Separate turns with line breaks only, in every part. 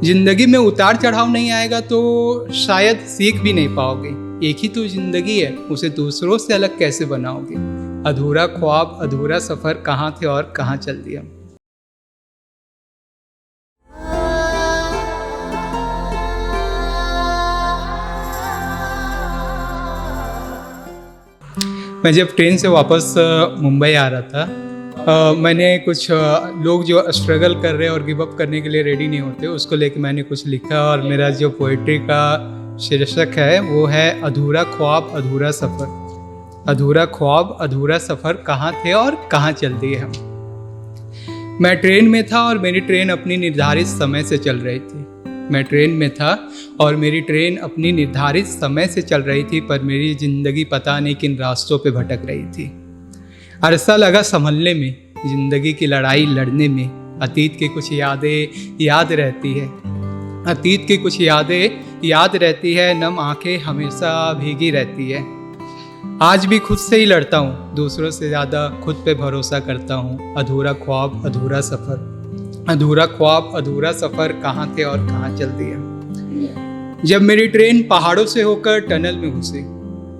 जिंदगी में उतार चढ़ाव नहीं आएगा तो शायद सीख भी नहीं पाओगे। एक ही तो जिंदगी है, उसे दूसरों से अलग कैसे बनाओगे। अधूरा ख्वाब, अधूरा सफर, कहाँ थे और कहाँ चल दिया। मैं जब ट्रेन से वापस मुंबई आ रहा था, मैंने कुछ लोग जो स्ट्रगल कर रहे हैं और गिव अप करने के लिए रेडी नहीं होते, उसको लेके मैंने कुछ लिखा। और मेरा जो पोइट्री का शीर्षक है वो है अधूरा ख्वाब, अधूरा सफ़र। अधूरा ख्वाब, अधूरा सफ़र, कहाँ थे और कहाँ चल दिए हम। मैं ट्रेन में था और मेरी ट्रेन अपनी निर्धारित समय से चल रही थी। मैं ट्रेन में था और मेरी ट्रेन अपनी निर्धारित समय से चल रही थी, पर मेरी ज़िंदगी पता नहीं किन रास्तों पे भटक रही थी। अरसा लगा संभलने में, ज़िंदगी की लड़ाई लड़ने में। अतीत की कुछ यादें याद रहती है, अतीत की कुछ यादें याद रहती है। नम आंखें हमेशा भीगी रहती है। आज भी खुद से ही लड़ता हूँ, दूसरों से ज़्यादा खुद पे भरोसा करता हूँ। अधूरा ख्वाब, अधूरा सफ़र। अधूरा ख्वाब, अधूरा सफ़र, कहाँ थे और कहाँ चल दिया। जब मेरी ट्रेन पहाड़ों से होकर टनल में घुसी,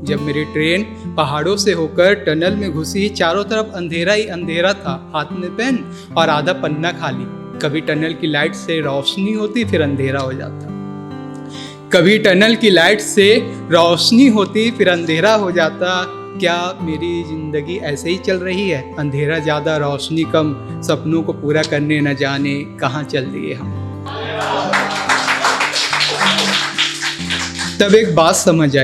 जब मेरी ट्रेन पहाड़ों से होकर टनल में घुसी, चारों तरफ अंधेरा ही अंधेरा था। हाथ में पेन और आधा पन्ना खाली। कभी टनल की लाइट से रोशनी होती, फिर अंधेरा हो जाता। कभी टनल की लाइट से रोशनी होती, फिर अंधेरा हो जाता। क्या मेरी ज़िंदगी ऐसे ही चल रही है? अंधेरा ज़्यादा, रोशनी कम, सपनों को पूरा करने न जाने कहाँ चल दिए हम। तब एक बात समझ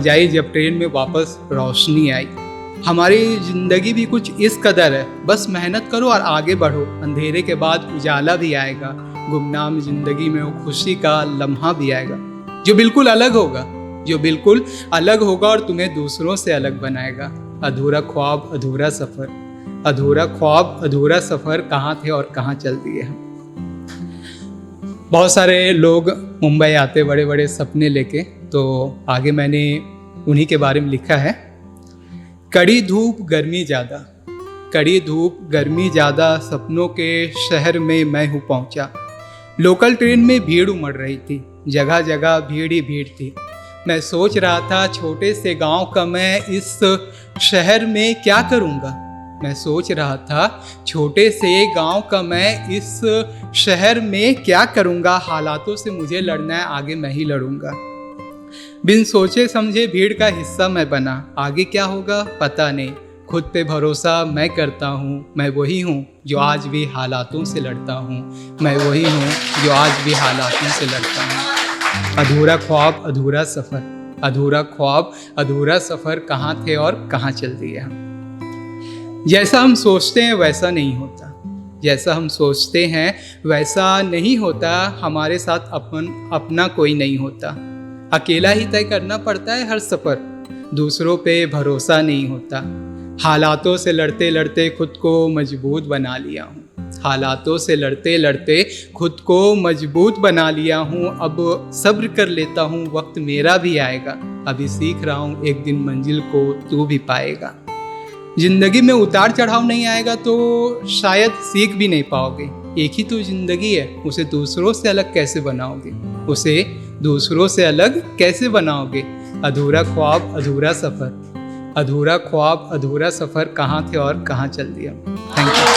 आई, जब ट्रेन में वापस रोशनी आई। हमारी ज़िंदगी भी कुछ इस कदर है, बस मेहनत करो और आगे बढ़ो। अंधेरे के बाद उजाला भी आएगा। गुमनाम ज़िंदगी में वो खुशी का लम्हा भी आएगा, जो बिल्कुल अलग होगा, जो बिल्कुल अलग होगा और तुम्हें दूसरों से अलग बनाएगा। अधूरा ख्वाब, अधूरा सफ़र। अधूरा ख्वाब, अधूरा सफ़र, कहाँ थे और कहाँ चल दिए हम। बहुत सारे लोग मुंबई आते बड़े बड़े सपने लेके, तो आगे मैंने उन्हीं के बारे में लिखा है। कड़ी धूप गर्मी ज़्यादा, कड़ी धूप गर्मी ज़्यादा, सपनों के शहर में मैं हूँ पहुँचा। लोकल ट्रेन में भीड़ उमड़ रही थी, जगह जगह भीड़ ही भीड़ थी। मैं सोच रहा था छोटे से गांव का मैं इस शहर में क्या करूँगा। मैं सोच रहा था छोटे से गांव का मैं इस शहर में क्या करूँगा। हालातों से मुझे लड़ना है, आगे मैं ही लड़ूंगा। बिन सोचे समझे भीड़ का हिस्सा मैं बना, आगे क्या होगा पता नहीं। खुद पे भरोसा मैं करता हूँ, मैं वही हूँ जो आज भी हालातों से लड़ता हूँ। मैं वही हूँ जो आज भी हालातों से लड़ता हूँ। अधूरा ख्वाब, अधूरा सफ़र। अधूरा ख्वाब, अधूरा सफ़र, कहाँ थे और कहाँ चल दिए हम। जैसा हम सोचते हैं वैसा नहीं होता, जैसा हम सोचते हैं वैसा नहीं होता। हमारे साथ अपना कोई नहीं होता। अकेला ही तय करना पड़ता है हर सफ़र, दूसरों पे भरोसा नहीं होता। हालातों से लड़ते लड़ते खुद को मजबूत बना लिया हूँ। हालातों से लड़ते लड़ते खुद को मजबूत बना लिया हूँ। अब सब्र कर लेता हूँ, वक्त मेरा भी आएगा। अभी सीख रहा हूँ, एक दिन मंजिल को तू भी पाएगा। जिंदगी में उतार चढ़ाव नहीं आएगा तो शायद सीख भी नहीं पाओगे। एक ही तो जिंदगी है, उसे दूसरों से अलग कैसे बनाओगे। उसे दूसरों से अलग कैसे बनाओगे। अधूरा ख्वाब, अधूरा सफ़र। अधूरा ख्वाब, अधूरा सफ़र, कहाँ थे और कहाँ चल दिया। Thank you.